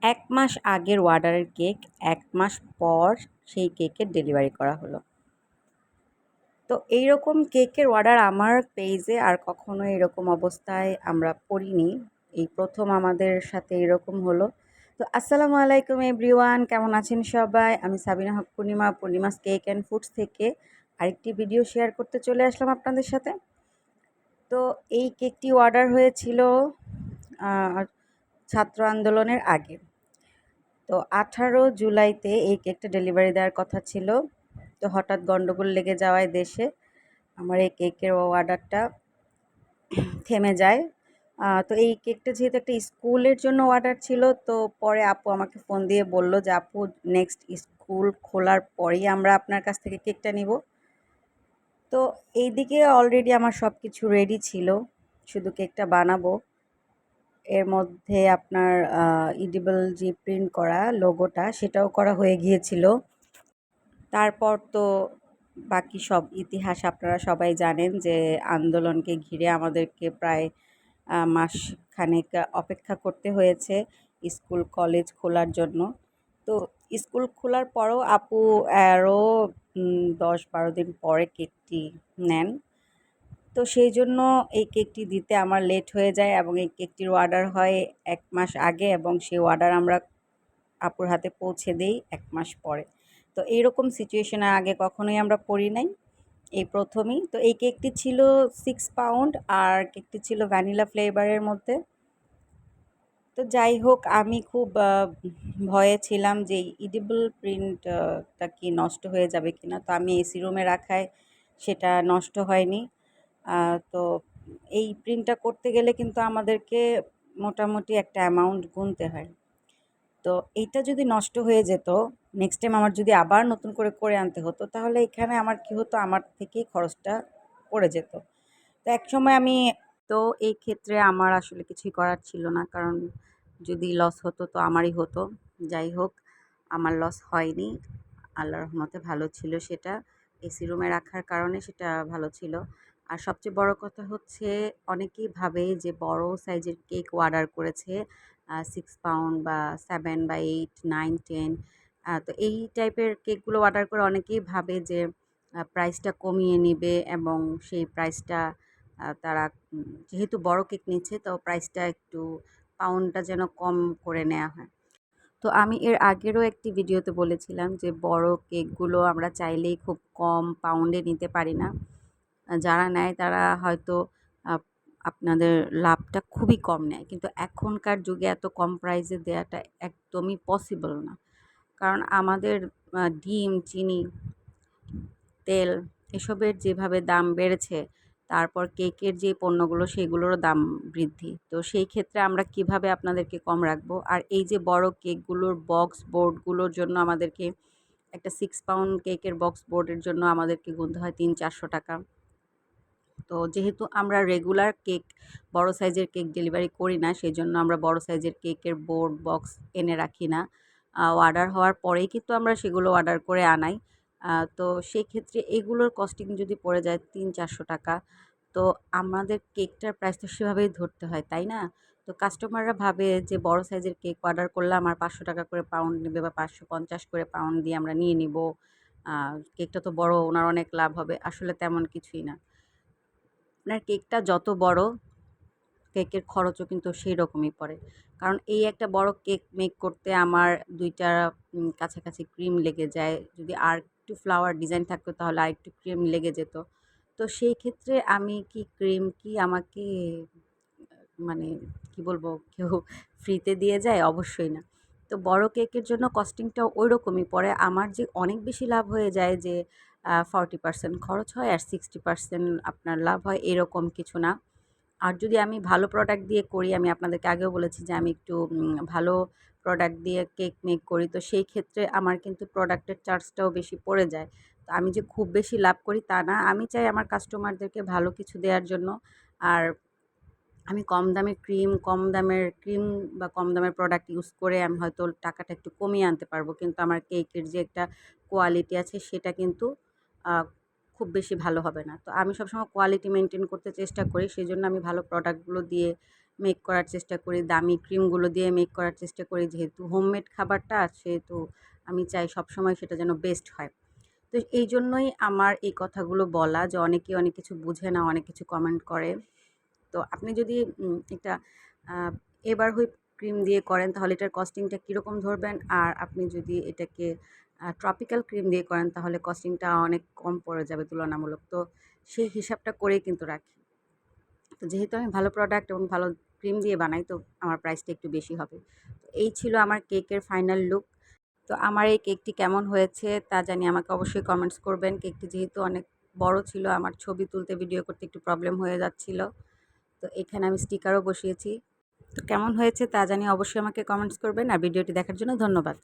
১ মাস আগের অর্ডারের কেক ১ মাস পর সেই কেকের ডেলিভারি করা হলো। তো এইরকম কেকের অর্ডার আমার পেজে আর কখনো এরকম অবস্থায় আমরা পড়িনি। এই প্রথম আমাদের সাথে এরকম হলো। তো আসসালামু আলাইকুম এভরিওয়ান, কেমন আছেন সবাই? আমি সাবিনা হক পূর্ণিমা, পূর্ণিমাস কেক অ্যান্ড ফুডস থেকে আরেকটি ভিডিও শেয়ার করতে চলে আসলাম আপনাদের সাথে। তো এই কেকটি অর্ডার হয়েছিল ছাত্র আন্দোলনের আগে। তো 18 জুলাইতে এই কেকটা ডেলিভারি দেওয়ার কথা ছিল। তো হঠাৎ গন্ডগোল লেগে যাওয়ায় দেশে আমার এই কেকের অর্ডারটা থেমে যায়। তো এই কেকটা যেহেতু একটা স্কুলের জন্য অর্ডার ছিল, তো পরে আপু আমাকে ফোন দিয়ে বলল যে আপু নেক্সট স্কুল খোলার পরেই আমরা আপনার কাছ থেকে কেকটা নিব। তো এইদিকে অলরেডি আমার সব কিছু রেডি ছিল, শুধু কেকটা বানাবো। এর মধ্যে আপনার ইডিবল যে প্রিন্ট করা লোগোটা সেটাও করা হয়ে গিয়েছিল। তারপর তো বাকি সব ইতিহাস আপনারা সবাই জানেন যে আন্দোলনকে ঘিরে আমাদেরকে প্রায় মাসখানেক অপেক্ষা করতে হয়েছে স্কুল কলেজ খোলার জন্য। তো স্কুল খোলার পরও আপু আরও 10-12 দিন পরে কেকটি নেন। তো সেই জন্য এই কেকটি দিতে আমার লেট হয়ে যায় এবং এই কেকটির অর্ডার হয় 1 মাস আগে এবং সেই অর্ডার আমরা আপুর হাতে পৌঁছে দেই 1 মাস পরে। তো এইরকম সিচুয়েশনে আগে কখনোই আমরা পড়ি নাই, এই প্রথমই। তো এই কেকটি ছিল 6 পাউন্ড আর কেকটি ছিল ভ্যানিলা ফ্লেভারের মধ্যে। তো যাই হোক, আমি খুব ভয়ে ছিলাম যে ইডিবল প্রিন্টটা কি নষ্ট হয়ে যাবে কিনা। তো আমি এসি রুমে রাখায় সেটা নষ্ট হয়নি। তো এই প্রিন্টটা করতে গেলে কিন্তু আমাদেরকে মোটামুটি একটা অ্যামাউন্ট গুনতে হয়। তো এইটা যদি নষ্ট হয়ে যেত, নেক্সট টাইম আমার যদি আবার নতুন করে করে আনতে হতো, তাহলে এখানে আমার কি হতো, আমার থেকেই খরচটা পড়ে যেত। তো একসময় আমি তো এই ক্ষেত্রে আমার আসলে কিছুই করার ছিল না, কারণ যদি লস হতো তো আমারই হতো। যাই হোক, আমার লস হয়নি, আল্লাহর রহমতে ভালো ছিল সেটা। এসি রুমে রাখার কারণে সেটা ভালো ছিল। আর সবচেয়ে বড় কথা হচ্ছে, অনেকেই ভাবে যে বড় সাইজের কেক অর্ডার করেছে 6 পাউন্ড বা 7 বা 8, 9, 10। তো এই টাইপের কেকগুলো অর্ডার করে অনেকেই ভাবে যে প্রাইসটা কমিয়ে নেবে এবং সেই প্রাইসটা তারা যেহেতু বড় কেক নিচ্ছে, তো প্রাইসটা একটু পাউন্ডটা যেন কম করে নেওয়া হয়। তো আমি এর আগেরও একটি ভিডিওতে বলেছিলাম যে বড় কেকগুলো আমরা চাইলেই খুব কম পাউন্ডে নিতে পারি না। যারা নেয় তারা হয়তো আপ আপনাদের লাভটা খুবই কম নেয়। কিন্তু এখনকার যুগে এত কম প্রাইসে দেওয়াটা একদমই পসিবল না। কারণ আমাদের ডিম, চিনি, তেল এসবের যেভাবে দাম বেড়েছে, তারপর কেকের যে পণ্যগুলো সেগুলোরও দাম বৃদ্ধি। তো সেই ক্ষেত্রে আমরা কিভাবে আপনাদেরকে কম রাখবো? আর এই যে বড় কেকগুলোর বক্স বোর্ডগুলোর জন্য আমাদেরকে একটা 6 পাউন্ড কেকের বক্স বোর্ডের জন্য আমাদেরকে গুনতে হয় ৩00-৪০০ টাকা। তো যেহেতু আমরা রেগুলার কেক, বড় সাইজের কেক ডেলিভারি করি না, সেজন্য আমরা বড় সাইজের কেকের বোর্ড বক্স এনে রাখি না। অর্ডার হওয়ার পরেই কিন্তু আমরা সেগুলো অর্ডার করে আনাই। তো সেক্ষেত্রে এগুলোর কস্টিং যদি পড়ে যায় ৩00-৪০০ টাকা, তো আমাদের কেকটার প্রাইস তো সেভাবেই ধরতে হয়, তাই না? তো কাস্টমাররা ভাবে যে বড় সাইজের কেক অর্ডার করলে আমার ৫০০ টাকা করে পাউন্ড নেবে বা ৫৫০ করে পাউন্ড দিয়ে আমরা নিয়ে নিব। কেকটা তো বড়, ওনার অনেক লাভ হবে। আসলে তেমন কিছুই না। আপনার কেকটা যত বড়, কেকের খরচও কিন্তু সেই রকমই পড়ে। কারণ এই একটা বড় কেক মেক করতে আমার ২ টা কাছাকাছি ক্রিম লেগে যায়। যদি আরেকটু ফ্লাওয়ার ডিজাইন থাকতো তাহলে আরেকটু ক্রিম লেগে যেত। তো সেই ক্ষেত্রে আমি কি ক্রিম কি আমাকে মানে কি বলবো, কেউ ফ্রিতে দিয়ে যায়? অবশ্যই না। তো বড় কেকের জন্য কস্টিংটাও ওইরকমই পড়ে। আমার যে অনেক বেশি লাভ হয়ে যায় যে 40% খরচ হয় আর 60% আপনার লাভ হয়, এরকম কিছু না। আর যদি আমি ভালো প্রোডাক্ট দিয়ে করি, আমি আপনাদেরকে আগেও বলেছি যে আমি একটু ভালো প্রোডাক্ট দিয়ে কেক মেক করি। তো সেই ক্ষেত্রে আমার কিন্তু প্রোডাক্টের চার্জটাও বেশি পড়ে যায়। তো আমি যে খুব বেশি লাভ করি তা না। আমি চাই আমার কাস্টমারদেরকে ভালো কিছু দেওয়ার জন্য। আর আমি কম দামের ক্রিম বা কম দামের প্রোডাক্ট ইউজ করে আমি হয়তো টাকাটা একটু কমিয়ে আনতে পারবো। কিন্তু আমার কেকের যে একটা কোয়ালিটি আছে সেটা কিন্তু আ খুব বেশি ভালো হবে না। তো আমি সবসময় কোয়ালিটি মেইনটেইন করতে চেষ্টা করি। সেজন্য আমি ভালো প্রোডাক্টগুলো দিয়ে মেক করার চেষ্টা করি, দামি ক্রিমগুলো দিয়ে মেক করার চেষ্টা করি। যেহেতু হোমমেড খাবারটা সেহেতু আমি চাই সবসময় সেটা যেন বেস্ট হয়। তো এই জন্যই আমার এই কথাগুলো বলা যে অনেকে অনেক কিছু বুঝে না, অনেক কিছু কমেন্ট করে। তো আপনি যদি একটা আ এভার হুইপ ক্রিম দিয়ে করেন তাহলে এটার কস্টিংটা কীরকম ধরবেন? আর আপনি যদি এটাকে ট্রপিক্যাল ক্রিম দিয়ে করেন তাহলে কস্টিংটা অনেক কম পড়ে যাবে তুলনামূলক। তো সেই হিসাবটা করেই কিন্তু রাখি। তো যেহেতু আমি ভালো প্রোডাক্ট এবং ভালো ক্রিম দিয়ে বানাই তো আমার প্রাইসটা একটু বেশি হবে। তো এই ছিল আমার কেকের ফাইনাল লুক। তো আমার এই কেকটি কেমন হয়েছে তা জানি আমাকে অবশ্যই কমেন্টস করবেন। কেকটি যেহেতু অনেক বড় ছিল আমার ছবি তুলতে ভিডিও করতে একটু প্রবলেম হয়ে যাচ্ছিল। তো এখানে আমি স্টিকারও বসিয়েছি। তো কেমন হয়েছে তা জানিয়ে অবশ্যই আমাকে কমেন্টস করবেন আর ভিডিওটি দেখার জন্য ধন্যবাদ।